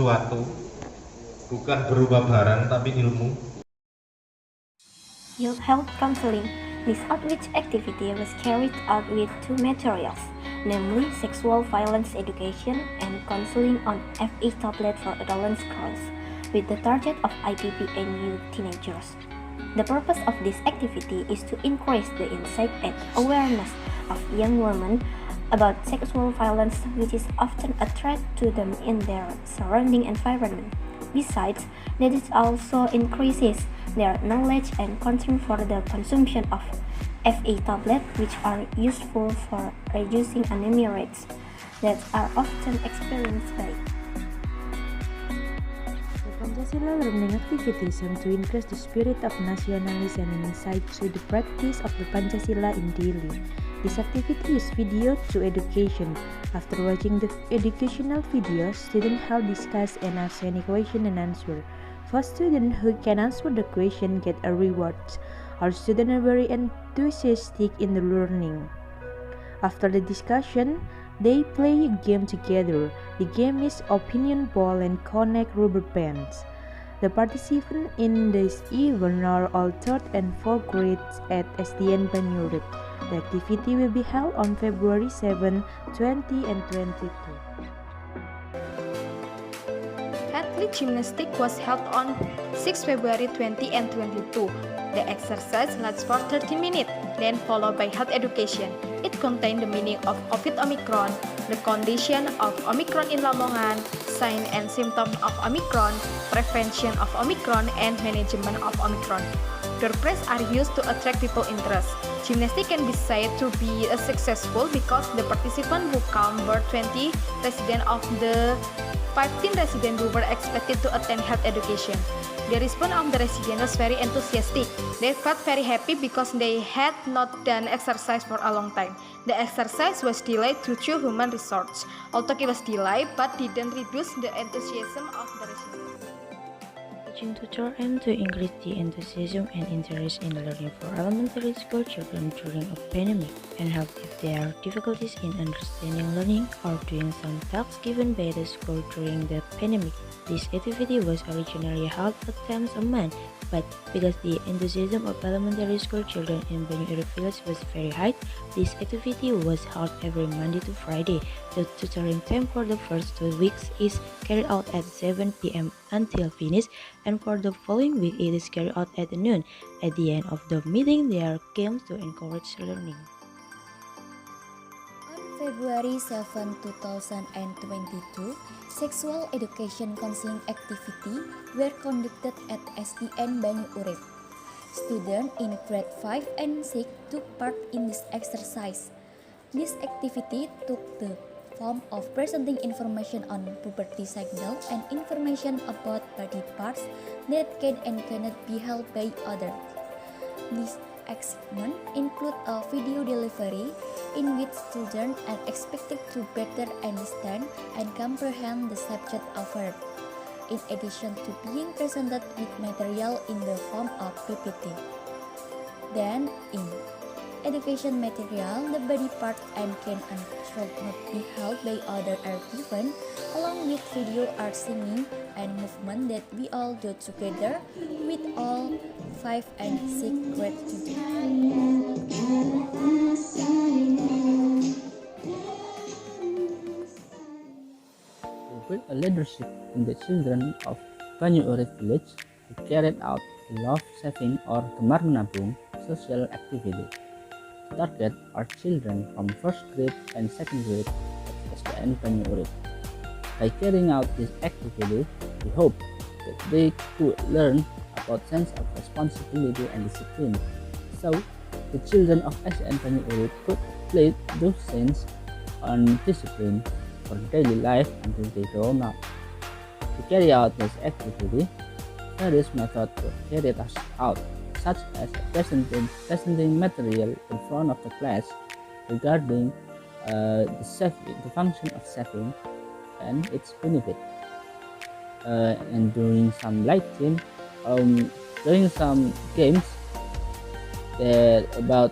sesuatu, bukan berupa barang tapi ilmu. Youth Health Counseling. This outreach activity was carried out with two materials, namely Sexual Violence Education and Counseling on FE Tablet for Adolescent Girls, with the target of IPP and youth teenagers. The purpose of this activity is to increase the insight and awareness of young women about sexual violence, which is often a threat to them in their surrounding environment. Besides, that it also increases their knowledge and concern for the consumption of FE tablets, which are useful for reducing anemia rates that are often experienced by. The Pancasila learning activities aim to increase the spirit of nationalism and insight to the practice of the Pancasila in daily. This activity is video to education. After watching the educational videos, students help discuss and ask any question and answer. For students who can answer the question get a reward. Our students are very enthusiastic in the learning. After the discussion, they play a game together. The game is opinion ball and connect rubber bands. The participants in this event are all 3rd and 4th grades at Desa Banyuurip. The activity will be held on February 7, 20 and 22. Athlete gymnastics was held on 6 February 20 and 22. The exercise lasts for 30 minutes, then followed by health education. It contained the meaning of COVID Omicron, the condition of Omicron in Lamongan, signs and symptoms of Omicron, prevention of Omicron, and management of Omicron. Door prizes are used to attract people interest. Gymnastics can be said to be successful because the participants who come were 20 residents of the 15 residents who were expected to attend health education. The response of the residents was very enthusiastic. They felt very happy because they had not done exercise for a long time. The exercise was delayed due to human resources. Although it was delayed, but didn't reduce the enthusiasm of the residents. Teaching tutor aim to increase the enthusiasm and interest in learning for elementary school children during a pandemic and help if there are difficulties in understanding learning or doing some tasks given by the school during the pandemic. This activity was originally held 4 times a month, but because the enthusiasm of elementary school children in Banyuurip village was very high, this activity was held every Monday to Friday. The tutoring time for the first 2 weeks is carried out at 7 p.m. until finish, and for the following week it is carried out at noon. At the end of the meeting, there are games to encourage learning. On February 7, 2022, sexual education counseling activity were conducted at SDN Banyuurip. Students in grade 5 and 6 took part in this exercise. This activity took the form of presenting information on puberty signal and information about body parts that can and cannot be held by others. This achievement include a video delivery in which children are expected to better understand and comprehend the subject offered, in addition to being presented with material in the form of PPT. Then, in education material, the body part and can and should not be held by others are given, along with video art singing and movement that we all do together with all 5 and 6 grade students. To build a leadership in the children of Banyuurip village, we carried out the love saving or gemar menabung social activity. The target are children from 1st grade and 2nd grade at SDN Banyuurip. By carrying out this activity, we hope that they could learn about sense of responsibility and discipline. So, the children of SDN Banyuurip could apply those sense on discipline for daily life until they grow up. To carry out this activity, various methods were carried out, such as presenting material in front of the class regarding the function of saving and its benefit, and doing some lighting, doing some games about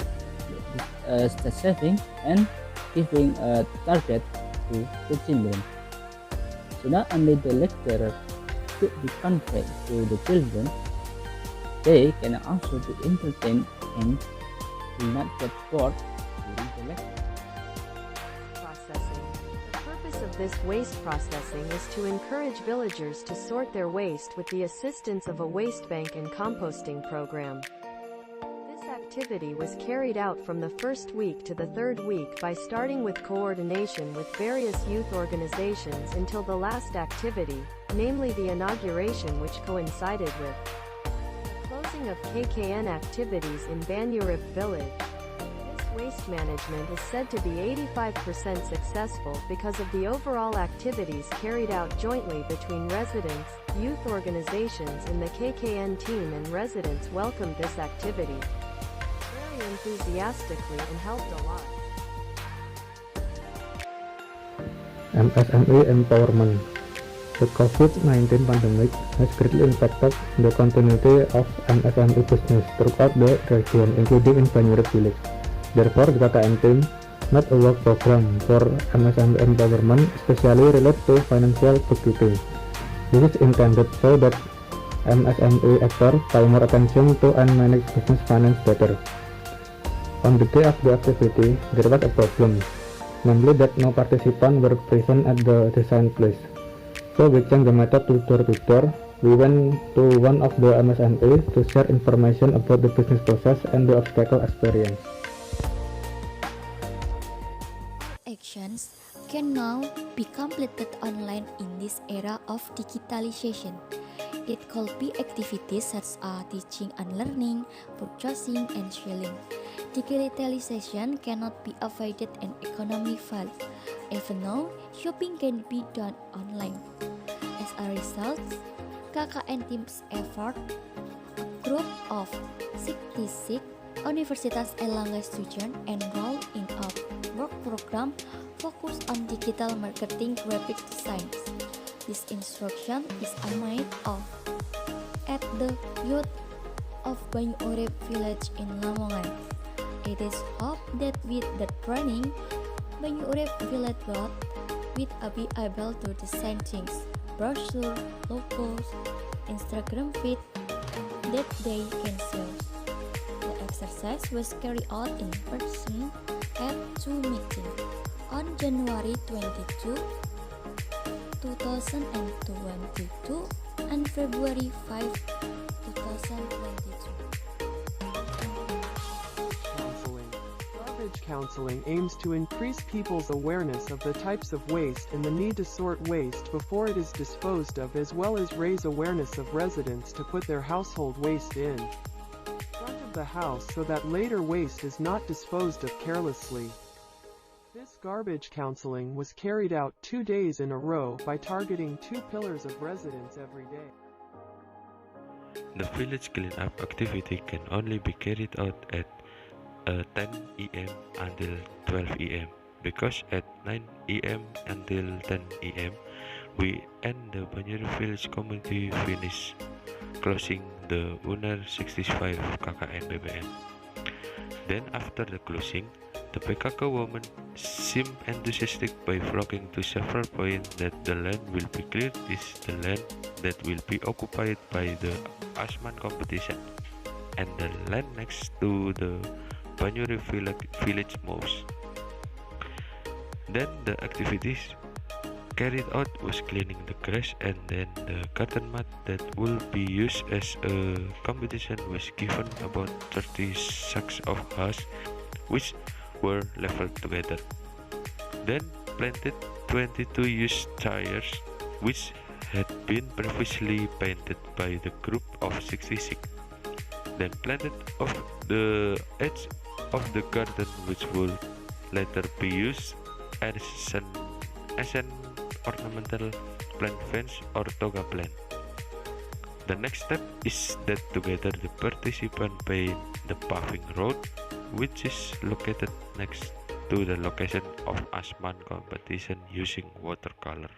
the saving and giving a target to the children. So not only the lecturer should be conveyed to the children, they can also be entertained and will not get bored during the lecture. Processing. The purpose of this waste processing is to encourage villagers to sort their waste with the assistance of a waste bank and composting program. This activity was carried out from the first week to the third week by starting with coordination with various youth organizations until the last activity, namely the inauguration, which coincided with the closing of KKN activities in Banyuurip village. Waste management is said to be 85% successful because of the overall activities carried out jointly between residents, youth organizations and the KKN team, and residents welcomed this activity very enthusiastically and helped a lot. MSME empowerment. The COVID-19 pandemic has greatly impacted the continuity of MSME business throughout the region, including in Banyuurip village. Therefore, the KKN team made a work program for MSME empowerment, especially related to financial bookkeeping. This is intended so that MSME actors pay more attention to and manage business finance better. On the day of the activity, there was a problem, namely that no participants were present at the design place. So we changed the method to door-to-door. We went to one of the MSME to share information about the business process and the obstacle experience. Actions can now be completed online in this era of digitalization. It could be activities such as teaching and learning, purchasing and selling. Digitalization cannot be avoided in economic value, even though shopping can be done online. As a result, KKN team's effort, a group of 66 Universitas Airlangga students enrolled in a work program focused on digital marketing graphic designs. This instruction is aimed at the youth of Banyuurip village in Lamongan. It is hoped that with the training, Banyuurip village youth will be able to design things, brochure, logos, Instagram feed that they can sell. The exercise was carried out in person at 2 meetings on January 22, 2022 and February 5, 2022. Garbage counseling aims to increase people's awareness of the types of waste and the need to sort waste before it is disposed of, as well as raise awareness of residents to put their household waste in front of the house so that later waste is not disposed of carelessly. This garbage counseling was carried out 2 days in a row by targeting 2 pillars of residents every day. The village cleanup activity can only be carried out at 10 a.m. until 12 a.m. because at 9 a.m. until 10 a.m. we and the Banyuurip village community finish closing the Unair 65 KKN BBM. Then after the closing, the PKK women seem enthusiastic by flocking to several points that the land will be cleared is the land that will be occupied by the Asman competition and the land next to the Banyuurip village mouse. Then the activities carried out was cleaning the grass, and then the garden mat that will be used as a competition was given about 30 sacks of husk which were leveled together. Then planted 22 used tires which had been previously painted by the group of 66. Then planted off the edge of the garden which will later be used as an ornamental plant fence or toga plant. The next step is that together the participants paint the paving road which is located next to the location of Asman competition using watercolor.